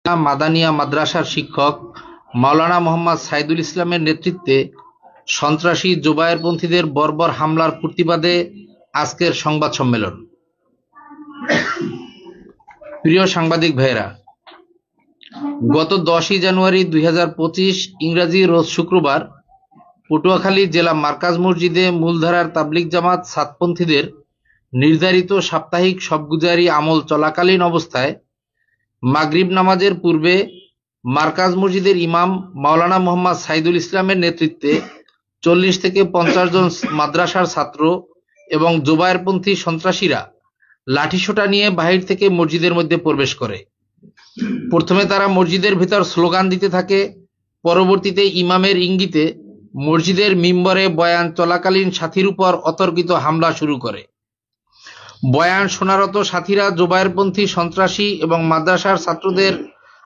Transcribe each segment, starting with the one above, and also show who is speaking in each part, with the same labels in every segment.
Speaker 1: মাদানিয়া মাদ্রাসার শিক্ষক মাওলানা মোহাম্মদ সাইদুল ইসলামের নেতৃত্বে সন্ত্রাসী জোবায়েরপন্থীদের বর্বর হামলার প্রতিবাদে আজকের সংবাদ সম্মেলন। প্রিয় সাংবাদিক ভাইয়েরা, গত 10 জানুয়ারি 2025 ইংরেজি রোজ শুক্রবার পটুয়াখালী জেলা মার্কাজ মসজিদে মূলধারার তাবলিগ জামাত সাতপন্থীদের নির্ধারিত সাপ্তাহিক শবগুজারি আমল চলাকালীন অবস্থায় মাগরিব নামাজের পূর্বে মার্কাজ মসজিদের ইমাম মাওলানা মোহাম্মদ সাইদুল ইসলামের নেতৃত্বে 40 থেকে 50 জন মাদ্রাসার ছাত্র এবং জোবায়েরপন্থী সন্ত্রাসীরা লাঠিসোঁটা নিয়ে বাহির থেকে মসজিদের মধ্যে প্রবেশ করে। প্রথমে তারা মসজিদের ভিতর স্লোগান দিতে থাকে, পরবর্তীতে ইমামের ইঙ্গিতে মসজিদের মিম্বরে বয়ান চলাকালীন সাথীর উপর অতর্কিত হামলা শুরু করে। বয়ান শোনারত সাথীরা জোবায়েরপন্থী সন্ত্রাসী এবং মাদ্রাসার ছাত্রদের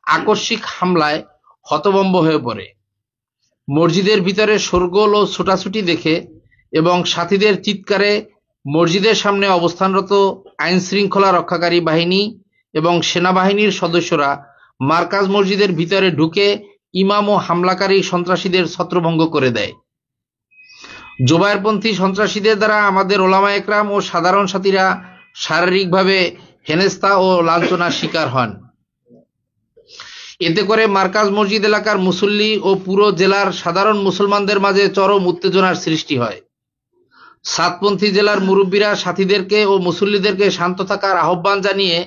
Speaker 1: আকস্মিক হামলায় হতভম্ব হয়ে পড়ে। মসজিদের ভিতরে শোরগোল ও ছোটাছুটি দেখে এবং সাথীদের চিৎকারে মসজিদের সামনে অবস্থানরত আইন শৃঙ্খলা রক্ষাকারী বাহিনী এবং সেনাবাহিনীর সদস্যরা মার্কাজ মসজিদের ভিতরে ঢুকে ইমাম ও হামলাকারী সন্ত্রাসীদের ছত্রভঙ্গ করে দেয়। জোবায়েরপন্থী সন্ত্রাসীদের দ্বারা আমাদের ওলামা একরাম ও সাধারণ সাথীরা শারীরিকভাবে হেনস্থা ও লাঞ্ছনার শিকার হন। এতে করে মার্কাজ মসজিদ এলাকার মুসল্লি ও পুরো জেলার সাধারণ মুসলমানদের মাঝে চরম উত্তেজনার সৃষ্টি হয়। সাতপন্থী জেলার মুরব্বীরা সাথীদেরকে ও মুসল্লিদেরকে শান্ত থাকার আহ্বান জানিয়ে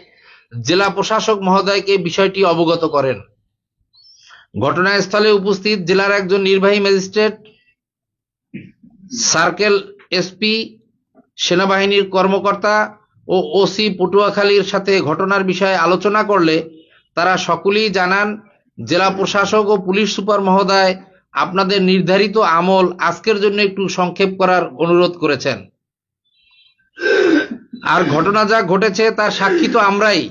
Speaker 1: জেলা প্রশাসক মহোদয়কে বিষয়টি অবগত করেন। ঘটনাস্থলে উপস্থিত জেলার একজন নির্বাহী ম্যাজিস্ট্রেট, সার্কেল এসপি, সেনাবাহিনীর কর্মকর্তা ও ওসি পটুয়াখালীর সাথে ঘটনার বিষয়ে আলোচনা করলে তারা সকলেই জানান, জেলা প্রশাসক ও পুলিশ সুপার মহোদয় আপনাদের নির্ধারিত আমল আজকের জন্য একটু সংক্ষেপ করার অনুরোধ করেছেন। আর ঘটনা যা ঘটেছে তার সাক্ষী তো আমরাই।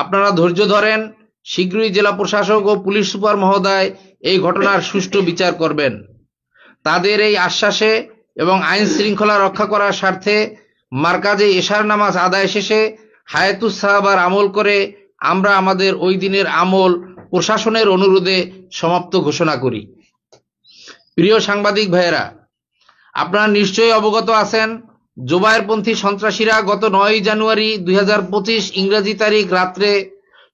Speaker 1: আপনারা ধৈর্য ধরেন, শীঘ্রই জেলা প্রশাসক ও পুলিশ সুপার মহোদয় এই ঘটনার সুষ্ঠু বিচার করবেন। তাদের এই আশ্বাসে এবং আইন শৃঙ্খলা রক্ষা করার স্বার্থে মার্কাজে এশার নামাজ আদায় শেষে হায়াতুস সাহাবার আমল করে আমরা আমাদের ওই দিনের আমল প্রশাসনের অনুরোধে সমাপ্ত ঘোষণা করি। প্রিয় সাংবাদিক ভাইয়েরা, আপনারা নিশ্চয়ই অবগত আছেন, জোবায়েরপন্থী সন্ত্রাসীরা গত 9 জানুয়ারি 2025 ইংরেজি তারিখ রাত্রে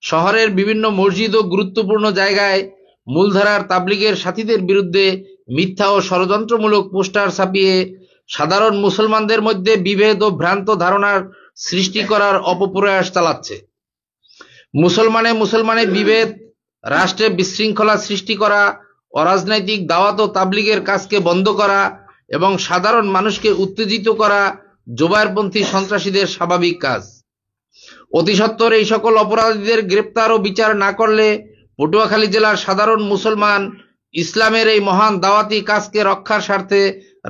Speaker 1: শহরের বিভিন্ন মসজিদ ও গুরুত্বপূর্ণ জায়গায় মূলধারার তাবলিগের সাথীদের বিরুদ্ধে মিথ্যা ও ষড়যন্ত্রমূলক পোস্টার ছাপিয়ে সাধারণ মুসলমানদের মধ্যে বিভেদ ও ভ্রান্ত ধারণার সৃষ্টি করার অপপ্রয়াস চালাচ্ছে। মুসলমানে বিভেদ, রাষ্ট্রে বিশৃঙ্খলা সৃষ্টি করা, অরাজনৈতিক দাওয়াত ও তাবলিগের কাজকে বন্ধ করা এবং সাধারণ মানুষকে উত্তেজিত করা জোবায়েরপন্থী সন্ত্রাসীদের স্বাভাবিক কাজ। অতি সত্বর এই সকল অপরাধীদের গ্রেপ্তার ও বিচার না করলে পটুয়াখালী জেলার সাধারণ মুসলমান ইসলামের এই মহান দাওয়াতি কাজকে রক্ষার স্বার্থে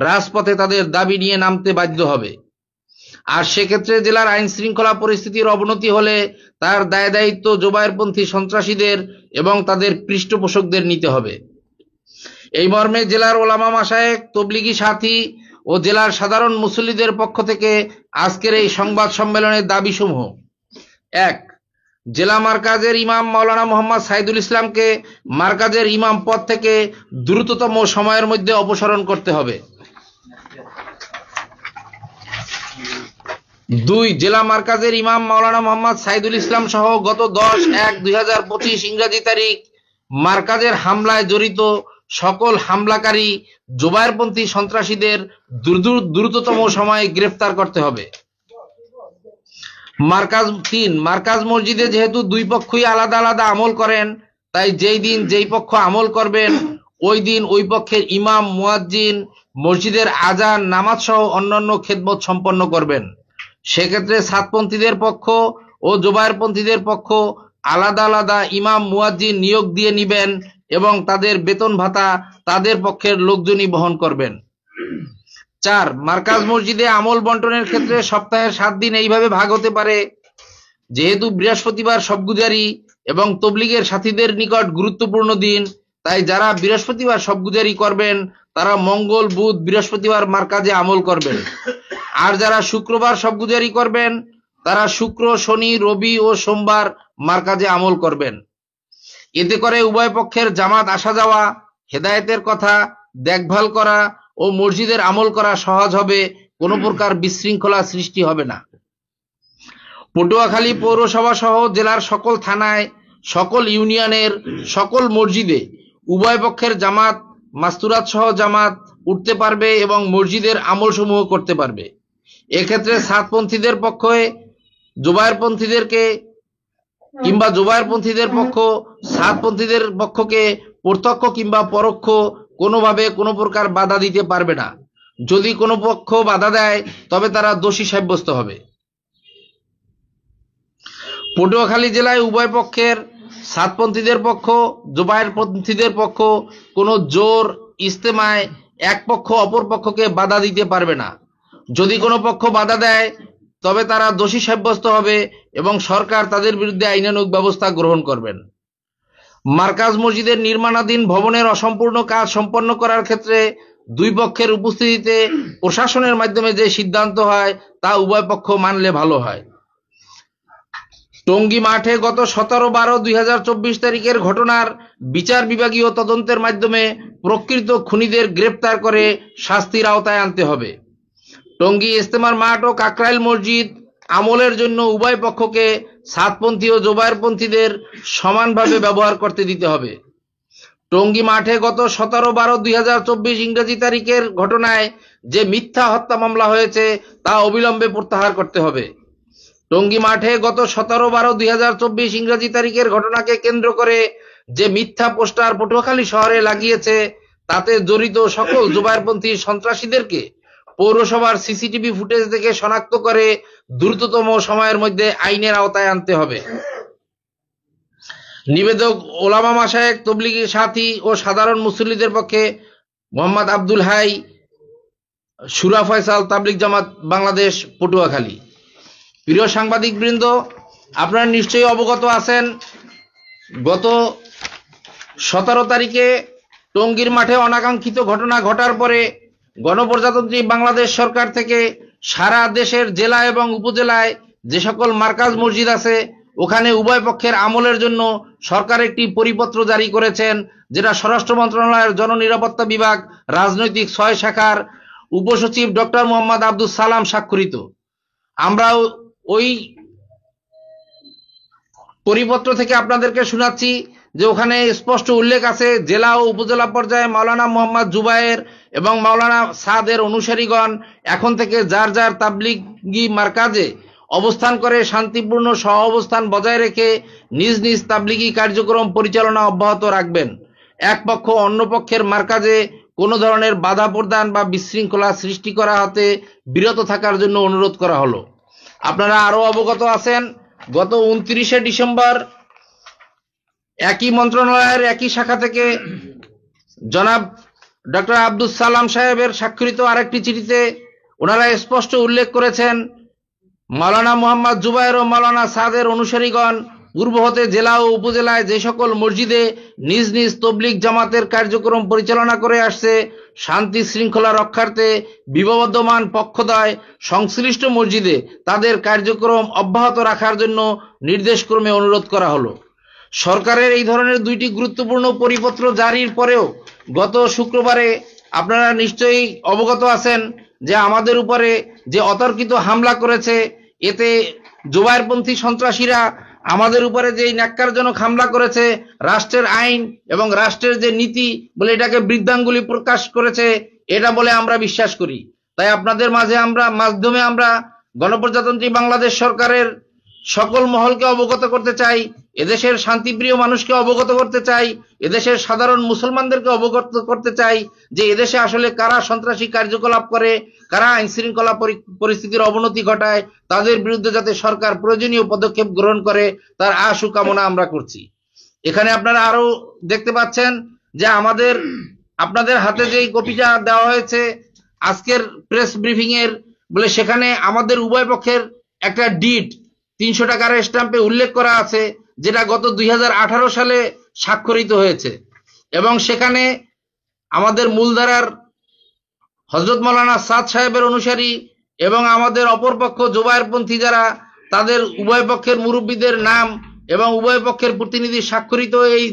Speaker 1: রাজপথে তাদের দাবি নিয়ে নামতে বাধ্য হবে। আর সেক্ষেত্রে জেলার আইন শৃঙ্খলা পরিস্থিতির অবনতি হলে তার দায় দায়িত্ব জোবায়েরপন্থী সন্ত্রাসীদের এবং তাদের পৃষ্ঠপোষকদের নিতে হবে। এই মর্মে জেলার ওলামা মাশায়েখ, তবলিগি সাথী ও জেলার সাধারণ মুসল্লিদের পক্ষ থেকে আজকের এই সংবাদ সম্মেলনের দাবিসমূহ: 1. জেলা মার্কাজের ইমাম মাওলানা মোহাম্মদ সাইদুল ইসলামকে মার্কাজের ইমাম পদ থেকে দ্রুততম সময়ের মধ্যে অপসারণ করতে হবে। 2. জেলা মার্কাজের ইমাম মাওলানা মোহাম্মদ সাইদুল ইসলাম সহ গত 10/1/2025 ইংরেজি তারিখ মার্কাজের হামলায় জড়িত সকল হামলাকারী জোবায়েরপন্থী সন্ত্রাসীদের দ্রুততম সময়ে গ্রেফতার করতে হবে। 3. মার্কাজ মসজিদে যেহেতু দুই পক্ষই আলাদা আলাদা আমল করেন, তাই যেই দিন যেই পক্ষ আমল করবেন ওই দিন ওই পক্ষের ইমাম, মুয়াজ্জিন মসজিদের আজান, নামাজ সহ অন্যান্য খেদমত সম্পন্ন করবেন। সেক্ষেত্রে সাতপন্থীদের পক্ষ ও জোবায়েরপন্থীদের পক্ষ আলাদা আলাদা ইমাম, মুয়াজ্জিন নিয়োগ দিয়ে নিবেন এবং তাদের বেতন ভাতা তাদের পক্ষের লোকজনই বহন করবেন। 4. মার্কাজ মসজিদে আমল বন্টনের ক্ষেত্রে সপ্তাহের 7 দিন এইভাবে ভাগ হতে পারে: যেহেতু বৃহস্পতিবার শবগুজারি এবং তবলিগের সাথীদের নিকট গুরুত্বপূর্ণ দিন, তাই যারা বৃহস্পতিবার শবগুজারি করবেন তারা মঙ্গল, বুধ, বৃহস্পতিবার মার্কাজে আমল করবেন। আর যারা শুক্রবার শবগুজারি করবেন তারা শুক্র, শনি, রবি ও সোমবার মার্কাজে আমল করবেন। এতে করে উভয় পক্ষের জামাত আসা যাওয়া, হেদায়েতের কথা দেখভাল করা ও মসজিদের আমল করা সহজ হবে, কোনো প্রকার বিশৃঙ্খলা সৃষ্টি হবে না। পটুয়াখালী পৌরসভা সহ জেলার সকল থানায়, সকল ইউনিয়নের সকল মসজিদে উভয় পক্ষের জামাত, মাস্তুরাত সহ জামাত উঠতে পারবে এবং মসজিদের আমল সমূহ করতে পারবে। এক্ষেত্রে সাতপন্থীদের পক্ষে জোবায়েরপন্থীদেরকে কিংবা জোবায়েরপন্থীদের পক্ষ সাতপন্থীদের পক্ষকে প্রত্যক্ষ কিংবা পরোক্ষ কোনোভাবে কোনো প্রকার বাধা দিতে পারবে না। যদি কোনো পক্ষ বাধা দেয় তবে তারা দোষী সাব্যস্ত হবে। পটুয়াখালী জেলায় উভয় পক্ষের সাতপন্থীদের পক্ষ, জোবায়েরপন্থীদের পক্ষ কোনো জোর ইজতেমায় এক পক্ষ অপর পক্ষকে বাধা দিতে পারবে না। যদি কোনো পক্ষ বাধা দেয় তবে তারা দোষী সাব্যস্ত হবে এবং সরকার তাদের বিরুদ্ধে আইনানুগ ব্যবস্থা গ্রহণ করবেন। মার্কাজ মসজিদের নির্মাণাধীন ভবনের অসম্পূর্ণ কাজ সম্পন্ন করার ক্ষেত্রে দুই পক্ষের উপস্থিতিতে প্রশাসনের মাধ্যমে যে সিদ্ধান্ত হয় তা উভয় পক্ষ মানলে ভালো হয়। টঙ্গী মাঠে গত 17/12/2024 তারিখের ঘটনার বিচার বিভাগীয় তদন্তের মাধ্যমে প্রকৃত খুনিদের গ্রেপ্তার করে শাস্তির আওতায় আনতে হবে। টঙ্গী ইজতেমার মাঠ ও কাকরাইল মসজিদ আমলের জন্য উভয় পক্ষকে সাতপন্থী ও জোবায়েরপন্থীদের সমানভাবে ব্যবহার করতে দিতে হবে। টঙ্গী মাঠে গত 17/12/2024 ইংরেজি তারিখের ঘটনায় যে মিথ্যা হত্যা মামলা হয়েছে তা অবিলম্বে প্রত্যাহার করতে হবে। টঙ্গী মাঠে গত 17/12/2024 ইংরেজি তারিখের ঘটনাকে কেন্দ্র করে যে মিথ্যা পোস্টার পটুয়াখালী শহরে লাগিয়েছে তাতে জড়িত সকল জোবায়েরপন্থী সন্ত্রাসীদেরকে পৌরসভার সিসিটিভি ফুটেজ থেকে শনাক্ত করে দ্রুততম সময়ের মধ্যে আইনের আওতায় আনতে হবে। নিবেদক ওলামা মাশায়েখ, তবলিগি সাথী ও সাধারণ মুসল্লিদের পক্ষে মোহাম্মদ আব্দুল হাই, সুরা ফয়সাল, তাবলিগ জামাত বাংলাদেশ, পটুয়াখালী। প্রিয় সাংবাদিক বৃন্দ, আপনারা নিশ্চয়ই অবগত আছেন গত 17 তারিখে টঙ্গীর মাঠে অনাকাঙ্ক্ষিত ঘটনা ঘটার পরে গণপ্রজাতন্ত্রী বাংলাদেশ সরকার থেকে সারা দেশের জেলা এবং উপজেলায় যে সকল মার্কাজ মসজিদ আছে ওখানে উভয় পক্ষের আমলের জন্য সরকার একটি পরিপত্র জারি করেছেন, যেটা স্বরাষ্ট্র মন্ত্রণালয়ের জননিরাপত্তা বিভাগ রাজনৈতিক 6 শাখার উপসচিব ডক্টর মোহাম্মদ আব্দুল সালাম স্বাক্ষরিত। আমরা ওই পরিপত্র থেকে আপনাদেরকে শোনাচ্ছি যে ওখানে স্পষ্ট উল্লেখ আছে জেলা ও উপজেলা পর্যায়ে মাওলানা মোহাম্মদ জুবায়ের এবং মাওলানা সাদের অনুসারীগণ এখন থেকে যার যার তাবলিগি মার্কাজে অবস্থান করে শান্তিপূর্ণ সহ অবস্থান বজায় রেখে নিজ নিজ তাবলিগি কার্যক্রম পরিচালনা অব্যাহত রাখবেন। এক পক্ষ অন্য পক্ষের মার্কাজে কোনো ধরনের বাধা প্রদান বা বিশৃঙ্খলা সৃষ্টি করা হতে বিরত থাকার জন্য অনুরোধ করা হলো। আপনারা আরো অবগত আছেন গত 29শে ডিসেম্বর একই মন্ত্রণালয়ের একই শাখা থেকে জনাব ডক্টর আব্দুল সালাম সাহেবের স্বাক্ষরিত আরেকটি চিঠিতে ওনারা স্পষ্ট উল্লেখ করেছেন মাওলানা মোহাম্মদ জুবায়ের ও মাওলানা সাদের অনুসারীগণ পূর্ব হতে জেলা ও উপজেলায় যে সকল মসজিদে নিজ নিজ তবলিগ জামাতের কার্যক্রম পরিচালনা করে আসছে শান্তি শৃঙ্খলা রক্ষার্থে বিবদমান পক্ষদ্বয় সংশ্লিষ্ট মসজিদে তাদের কার্যক্রম অব্যাহত রাখার জন্য নির্দেশক্রমে অনুরোধ করা হলো। সরকারের এই ধরনের দুইটি গুরুত্বপূর্ণ পরিপত্র জারির পরেও গত শুক্রবারে আপনারা নিশ্চয়ই অবগত আছেন যে আমাদের উপরে যে অতর্কিত হামলা করেছে, এতে জোবায়েরপন্থী সন্ত্রাসীরা আমাদের উপরে যে ন্যাক্কারজনক হামলা করেছে, রাষ্ট্রের আইন এবং রাষ্ট্রের যে নীতি বলে এটাকে বৃদ্ধাঙ্গুলি প্রকাশ করেছে, এটা বলে আমরা বিশ্বাস করি। তাই আপনাদের মাধ্যমে আমরা গণপ্রজাতন্ত্রী বাংলাদেশ সরকারের সকল মহলকে অবগত করতে চাই, এদেশের শান্তিপ্রিয় মানুষকে অবগত করতে চাই, এদেশের সাধারণ মুসলমানদেরকে অবগত করতে চাই যে এদেশে আসলে কারা সন্ত্রাসী কার্যকলাপ করে, কারা আইন শৃঙ্খলা পরিস্থিতির অবনতি ঘটায়, তাদের বিরুদ্ধে যাতে সরকার প্রয়োজনীয় পদক্ষেপ গ্রহণ করে তার আশু কামনা আমরা করছি। এখানে আপনারা আরো দেখতে পাচ্ছেন যে আপনাদের হাতে যে কপিটা দেওয়া হয়েছে আজকের প্রেস ব্রিফিং এর, বলে সেখানে আমাদের উভয় পক্ষের একটা ডিড 300 টাকার স্ট্যাম্পে উল্লেখ করা আছে, যেটা গত 2018 সালে স্বাক্ষরিত হয়েছে এবং সেখানে আমাদের মূলধারার হযরত মাওলানা সাদ সাহেবের অনুসারী এবং আমাদের অপরপক্ষ জোবায়েরপন্থী যারা তাদের উভয় পক্ষের মুরব্বীদের নাম এবং উভয় পক্ষের প্রতিনিধি স্বাক্ষরিত এই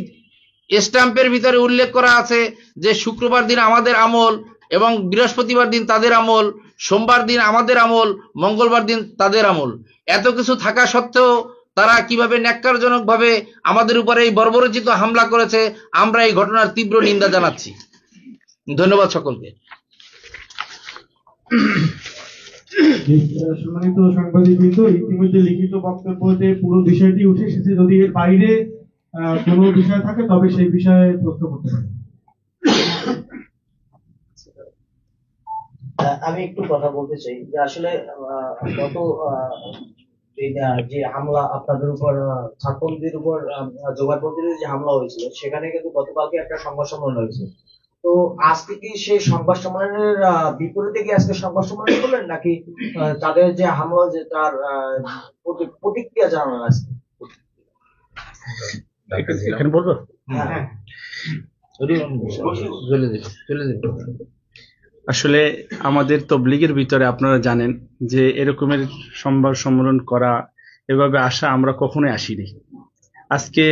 Speaker 1: স্ট্যাম্পের ভিতরে উল্লেখ করা আছে যে শুক্রবার দিন আমাদের আমল এবং বৃহস্পতিবার দিন তাদের আমল, সোমবার দিন আমাদের আমল, মঙ্গলবার দিন তাদের আমল। এত কিছু থাকা সত্ত্বেও তারা কিভাবে ন্যাক্কারজনকভাবে আমাদের উপরে এই বর্বরোচিত হামলা করেছে, আমরা এই ঘটনার তীব্র নিন্দা জানাচ্ছি। ধন্যবাদ সকলকে।
Speaker 2: সম্মানিত সাংবাদিকবৃন্দ, ইতিমধ্যে লিখিত বক্তব্যতে পুরো বিষয়টি উঠে এসেছে। যদি এর বাইরে কোনো বিষয় থাকে তবে সেই বিষয়ে প্রশ্ন করতে পারেন।
Speaker 3: আমি একটু কথা বলতে চাই যে আসলে গত যে হামলা আপনাদের উপর, ছাত্রদের উপর জোগাড়বন্দির যে হামলা হয়েছিল, সেখানে কিন্তু গতকালকে একটা সংবাদ সম্মেলন হয়েছে। তো আজকে কি সেই সংবাদ সম্মেলনের বিপরীতে কি আজকে সংবাদ সম্মেলন করলেন, নাকি তাদের যে হামলা যে তার প্রতিক্রিয়া জানানো আজকে?
Speaker 1: এখানে বলবো?
Speaker 3: হ্যাঁ,
Speaker 4: আসলে আমাদের তবলিগের ভিতরে আপনারা জানেন যে এরকমের সংবাদ সম্মেলন করা, এভাবে আসা আমরা কখনোই আসিনি। আজকে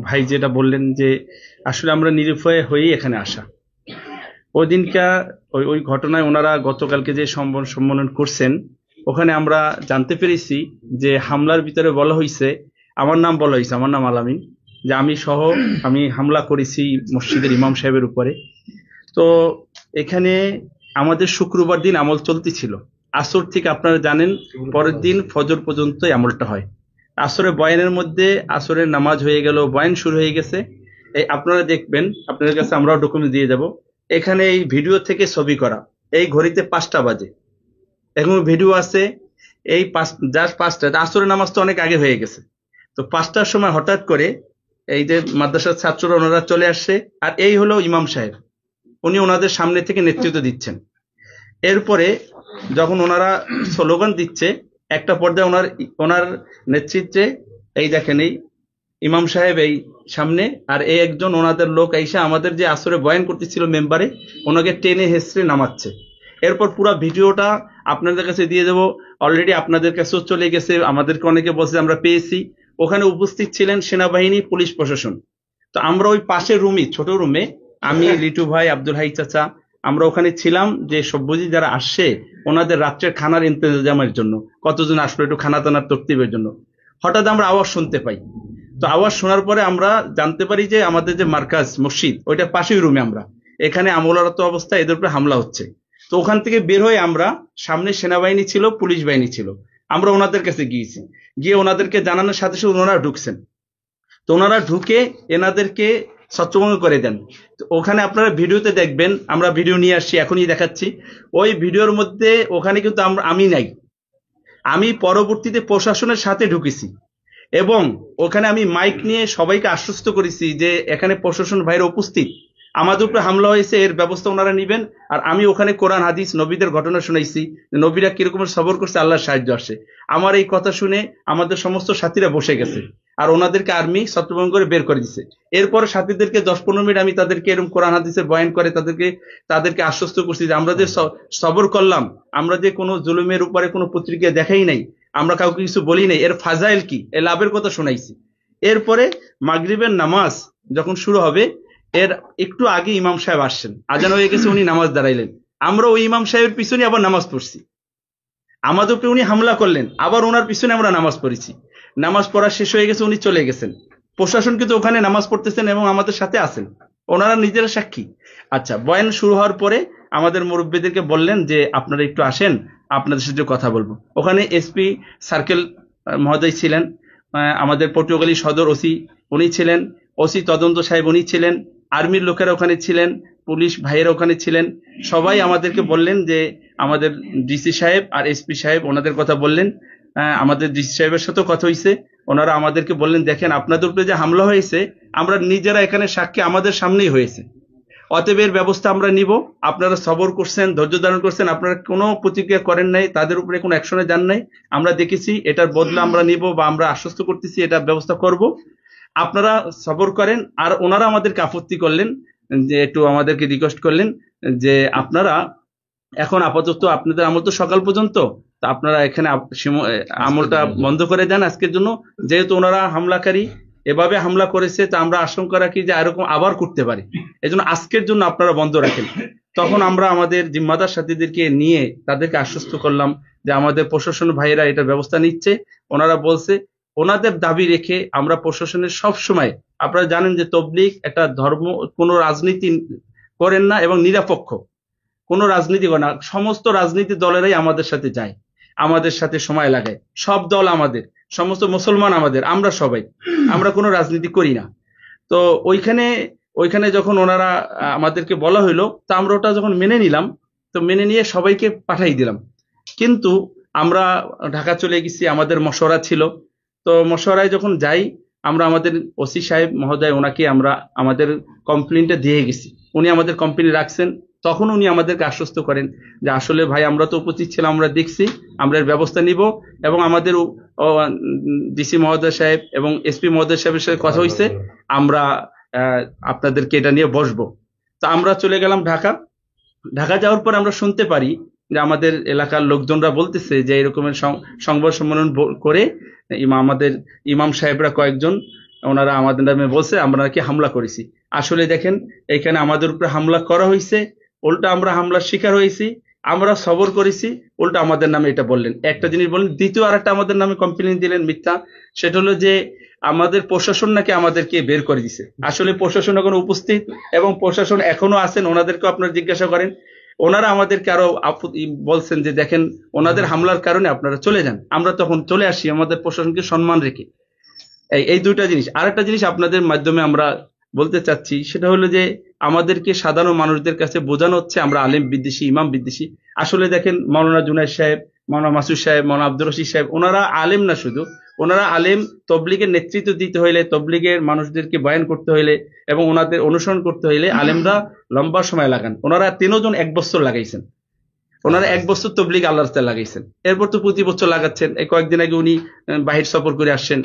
Speaker 4: ভাই যেটা বললেন যে আসলে আমরা নিরুপায় হয়েই এখানে আসা। ওই দিনকা ওই ঘটনায় ওনারা গতকালকে যে সংবাদ সম্মেলন করছেন, ওখানে আমরা জানতে পেরেছি যে হামলার ভিতরে বলা হয়েছে, আমার নাম বলা হয়েছে, আমার নাম আলামিন, যে আমি হামলা করেছি মসজিদের ইমাম সাহেবের উপরে। তো এখানে আমাদের শুক্রবার দিন আমল চলতেছিল, আসর থেকে আপনারা জানেন পরের দিন ফজর পর্যন্ত আমলটা হয়। আসরে বয়ানের মধ্যে আসরের নামাজ হয়ে গেল, বয়ান শুরু হয়ে গেছে। এই আপনারা দেখবেন, আপনাদের কাছে আমরাও ডকুমেন্ট দিয়ে যাব। এখানে এই ভিডিও থেকে ছবি করা, এই ঘড়িতে 5টা বাজে, এখন ভিডিও আছে। এই 5টা আসরের নামাজ তো অনেক আগে হয়ে গেছে। তো 5টার সময় হঠাৎ করে এই যে মাদ্রাসার ছাত্ররা ওনারা চলে আসছে, আর এই হলো ইমাম সাহেব, উনি ওনাদের সামনে থেকে নেতৃত্ব দিচ্ছেন। এরপরে যখন ওনারা স্লোগান দিচ্ছে, একটা পর্যায়ে ওনার নেতৃত্বে এই দেখেন এই ইমাম সাহেব এই সামনে, আর এই একজন ওনাদের লোক আইসা আমাদের যে আসরে বয়ান করতেছিল মেম্বারে, ওনাকে টেনে হেসড়ে নামাচ্ছে। এরপর পুরো ভিডিওটা আপনাদের কাছে দিয়ে দেবো, অলরেডি আপনাদের কাছেও চলে গেছে, আমাদেরকে অনেকে বলছে আমরা পেয়েছি। ওখানে উপস্থিত ছিলেন সেনাবাহিনী, পুলিশ প্রশাসন। তো আমরা ওই পাশের রুমে, ছোট রুমে, আমি, লিটু ভাই, আব্দুল হাই চাচা, আমরা ওখানে ছিলাম যে সব্যজি যারা আসছে ওনাদের রাত্রের খানার ইন্তজামের জন্য, কতজন আসলো একটু খানা টানার তরতিবের জন্য। হঠাৎ আমরা আওয়াজ শুনতে পাই। তো আওয়াজ শোনার পরে আমরা জানতে পারি যে আমাদের যে মার্কাজ মসজিদ, ওইটা পাশেই রুমে আমরা, এখানে আমলরত অবস্থায় এদের উপরে হামলা হচ্ছে। তো ওখান থেকে বের হয়ে আমরা, সামনে সেনাবাহিনী ছিল, পুলিশ বাহিনী ছিল, আমরা ওনাদের কাছে গিয়েছি। গিয়ে ওনাদেরকে জানানোর সাথে সাথে ওনারা ঢুকছেন। তো ওনারা ঢুকে এনাদেরকে ছত্রভঙ্গ করে দেন। তো ওখানে আপনারা ভিডিওতে দেখবেন, আমরা ভিডিও নিয়ে আসছি, এখনই দেখাচ্ছি। ওই ভিডিওর মধ্যে ওখানে কিন্তু আমি নাই, আমি পরবর্তীতে প্রশাসনের সাথে ঢুকেছি এবং ওখানে আমি মাইক নিয়ে সবাইকে আশ্বস্ত করেছি যে এখানে প্রশাসন ভাইরা উপস্থিত, আমাদের উপরে হামলা হয়েছে, এর ব্যবস্থা ওনারা নিবেন। আর আমি ওখানে কোরআন হাদিস নবীদের ঘটনা শুনাইছি, নবীরা কিরকম সবর করছে, আল্লাহর সাহায্য আসে। আমার এই কথা শুনে আমাদের সমস্ত সাথীরা বসে গেছে, আর ওনাদেরকে আর্মি ছত্রভঙ্গ করে বের করে দিছে। এরপর সাথীদেরকে 10-15 মিনিট আমি তাদেরকে এরকম কোরআন হাদিসের বয়ান করে তাদেরকে আশ্বস্ত করছি যে আমরা যে সবর করলাম, আমরা যে কোনো জুলুমের উপরে কোনো পত্রিকা দেখাই নাই, আমরা কাউকে কিছু বলি নাই, এর ফাজাইল কি, এর লাভের কথা শোনাইছি। এরপরে মাগরিবের নামাজ যখন শুরু হবে, এর একটু আগে ইমাম সাহেব আসছেন, আজান হয়ে গেছে, উনি নামাজ দাঁড়াইলেন। আমরা ওই ইমাম সাহেবের পিছনে আবার নামাজ পড়ছি। আমাদের উপরে উনি হামলা করলেন, আবার ওনার পিছনে আমরা নামাজ পড়েছি। নামাজ পড়া শেষ হয়ে গেছে, উনি চলে গেছেন। প্রশাসন কিন্তু ওখানে নামাজ পড়তেছেন এবং আমাদের সাথে আছেন, ওনারা নিজেরা সাক্ষী। আচ্ছা, বয়ান শুরু হওয়ার পরে আমাদের মুরব্বীদেরকে বললেন যে আপনারা একটু আসেন, আপনাদের সাথে কথা বলবো। ওখানে এসপি সার্কেল মহোদয় ছিলেন, আমাদের পটুয়াখালী সদর ওসি উনি ছিলেন, ওসি তদন্ত সাহেব উনি ছিলেন, আর্মির লোকেরা ওখানে ছিলেন, পুলিশ ভাইয়েরা ওখানে ছিলেন। সবাই আমাদেরকে বললেন যে আমাদের ডিসি সাহেব আর এসপি সাহেব ওনাদের কথা বললেন। আমাদের ডিসি সাহেবের সাথেও কথা হয়েছে, ওনারা আমাদেরকে বললেন দেখেন আপনাদের উপরে যে হামলা হয়েছে আমরা নিজেরা এখানে সাক্ষী, আমাদের সামনেই হয়েছে, অতএব এর ব্যবস্থা আমরা নিব। আপনারা সবর করছেন, ধৈর্য ধারণ করছেন, আপনারা কোনো প্রতিক্রিয়া করেন নাই, তাদের উপরে কোনো অ্যাকশনে যান নাই, আমরা দেখেছি, এটার বদলা আমরা নিব বা আমরা আশ্বস্ত করতেছি এটার ব্যবস্থা করব, আপনারা সবর করেন। আর ওনারা আমাদেরকে আপত্তি করলেন, যে একটু আমাদেরকে রিকোয়েস্ট করলেন যে আপনারা এখন আপাতত আপনাদের আমল তো সকাল পর্যন্ত, তা আপনারা এখানে আমলটা বন্ধ করে দেন আজকের জন্য, যেহেতু ওনারা হামলাকারী এভাবে হামলা করেছে, তা আমরা আশঙ্কা রাখি যে এরকম আবার করতে পারে, এই জন্য আজকের জন্য আপনারা বন্ধ রাখেন। তখন আমরা আমাদের জিম্মাদার সাথীদেরকে নিয়ে তাদেরকে আশ্বস্ত করলাম যে আমাদের প্রশাসন ভাইয়েরা এটা ব্যবস্থা নিচ্ছে। ওনারা বলছে ওনাদের দাবি রেখে আমরা প্রশাসনের সব সময়, আপনারা জানেন যে তবলিগ একটা ধর্ম, কোনো রাজনীতি করেন না এবং নিরপেক্ষ, কোনো রাজনীতি করে না, সমস্ত রাজনীতি দলেরাই আমাদের সাথে যায়, আমাদের সাথে সময় লাগায়, সব দল আমাদের, সমস্ত মুসলমান আমাদের, আমরা সবাই, আমরা কোনো রাজনীতি করি না। তো ওইখানে যখন ওনারা আমাদেরকে বলা হইলো, তা আমরা ওটা যখন মেনে নিলাম, তো মেনে নিয়ে সবাইকে পাঠাই দিলাম। কিন্তু আমরা ঢাকা চলে গেছি, আমাদের মশওয়ারা ছিল। তো মশওয়ারায় যখন যাই, আমরা আমাদের ওসি সাহেব মহোদয়, ওনাকে আমরা আমাদের কমপ্লেনটা দিয়ে গেছি, উনি আমাদের কমপ্লেন রাখছেন। তখন উনি আমাদেরকে আশ্বস্ত করেন যে আসলে ভাই আমরা তো উপস্থিত ছিলাম, আমরা দেখছি, আমরা এর ব্যবস্থা নিব, এবং আমাদের ডিসি মহোদয় সাহেব এবং এসপি মহোদয় সাহেবের সাথে কথা হয়েছে, আমরা আপনাদেরকে এটা নিয়ে বসবো। তো আমরা চলে গেলাম ঢাকা যাওয়ার পর আমরা শুনতে পারি যে আমাদের এলাকার লোকজনরা বলতেছে যে এরকমের সংবাদ সম্মেলন করে আমাদের ইমাম সাহেবরা কয়েকজন, ওনারা আমাদের নামে বলছে আমরা নাকি হামলা করেছি। আসলে দেখেন, এখানে আমাদের উপরে হামলা করা হয়েছে, উল্টা আমরা হামলার শিকার হয়েছি, আমরা সবর করেছি, উল্টা আমাদের নামে এটা বললেন। একটা জিনিস বললেন, দ্বিতীয় আর একটা আমাদের নামে কমপ্লেন দিলেন মিথ্যা, সেটা হলো যে আমাদের প্রশাসন নাকি আমাদেরকে বের করে দিছে। আসলে প্রশাসন এখন উপস্থিত এবং প্রশাসন এখনো আছেন, ওনাদেরকে আপনারা জিজ্ঞাসা করেন, ওনারা আমাদেরকে আরো বলছেন যে দেখেন ওনাদের হামলার কারণে আপনারা চলে যান। আমরা তখন চলে আসি আমাদের প্রশাসনকে সম্মান রেখে। এই দুইটা জিনিস। আর একটা জিনিস আপনাদের মাধ্যমে আমরা বলতে চাচ্ছি, সেটা হলো যে আমাদেরকে সাধারণ মানুষদের কাছে বোঝানো হচ্ছে আমরা আলেম বিদ্বেষী, ইমাম বিদ্বেষী। আসলে দেখেন, মাওলানা জুনায়েদ সাহেব, মাওলানা মাসুদ সাহেব, মাওলানা আব্দুর রশিদ সাহেব, ওনারা আলেম না শুধু, ওনারা আলেম, তবলিগের নেতৃত্ব দিতে হইলে, তবলিগের মানুষদেরকে বয়ান করতে হইলে এবং ওনাদের অনুসরণ করতে হইলে আলেমরা লম্বা সময় লাগান। ওনারা 3 জন 1 বছর লাগাইছেন, ওনারা 1 বছর তবলিগ আল্লাহর রাস্তায় লাগাইছেন, এরপর তো প্রতি বছর লাগাচ্ছেন। এই কয়েকদিন আগে উনি বাহির সফর করে আসছেন।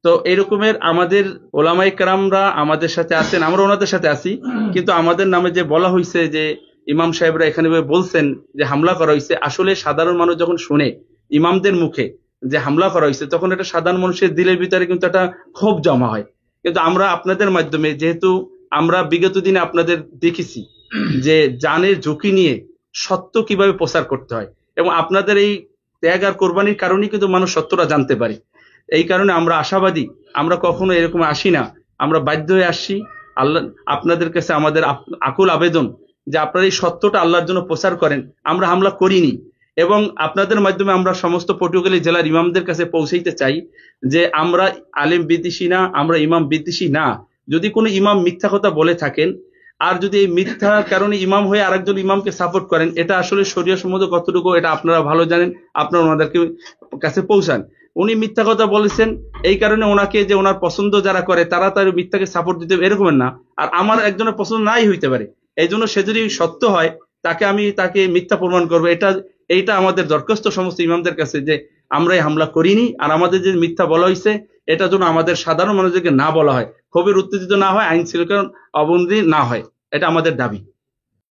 Speaker 4: তো এরকমের আমাদের ওলামায়ে কেরামরা আমাদের সাথে আছেন, আমরা ওনাদের সাথে আছি, কিন্তু আমাদের নামে যে বলা হয়েছে যে ইমাম সাহেবরা এখানে বলছেন যে হামলা করা হয়েছে, আসলে সাধারণ মানুষ যখন শুনে ইমামদের মুখে যে হামলা করা হয়েছে, তখন এটা সাধারণ মানুষের দিলের ভিতরে কিন্তু একটা ক্ষোভ জমা হয়। কিন্তু আমরা আপনাদের মাধ্যমে, যেহেতু আমরা বিগত দিনে আপনাদের দেখেছি যে জানের ঝুঁকি নিয়ে সত্য কিভাবে প্রচার করতে হয়, এবং আপনাদের এই ত্যাগ আর কোরবানির কারণেই কিন্তু মানুষ সত্যটা জানতে পারে। এই কারণে আমরা আশাবাদী, আমরা কখনো এরকম আসি না, আমরা বাধ্য হয়ে আসছি। আল্লাহ আপনাদের কাছে আমাদের আকুল আবেদন যে আপনারা এই সত্যটা আল্লাহর জন্য প্রচার করেন। আমরা হামলা করিনি, এবং আপনাদের মাধ্যমে আমরা সমস্ত পটুয়াখালী জেলার ইমামদের কাছে পৌঁছাইতে চাই যে আমরা আলেম বিদ্বেষী না, আমরা ইমাম বিদ্বেষী না। যদি কোনো ইমাম মিথ্যা কথা বলে থাকেন, আর যদি এই মিথ্যার কারণে ইমাম হয়ে আরেকজন ইমামকে সাপোর্ট করেন, এটা আসলে শরীয়ত সম্মত কতটুকু এটা আপনারা ভালো জানেন, আপনারা ওনাদেরকে কাছে পৌঁছান। উনি মিথ্যা কথা বলেছেন, এই কারণে ওনাকে যে ওনার পছন্দ যারা করে তারা তার মিথ্যাকে সাপোর্ট দিতে, এরকমের না। আর আমার একজনের পছন্দ নাই হইতে পারে, এই জন্য সে যদি সত্য হয় তাকে মিথ্যা প্রমাণ করবো। এইটা আমাদের দরখাস্ত সমস্ত ইমামদের কাছে যে আমরা এই হামলা করিনি, আর আমাদের যে মিথ্যা বলা হয়েছে এটা যেন আমাদের সাধারণ মানুষদেরকে না বলা হয়, খুবই উত্তেজিত না হয়, আইন শৃঙ্খলার অবনতি না হয়, এটা আমাদের দাবি।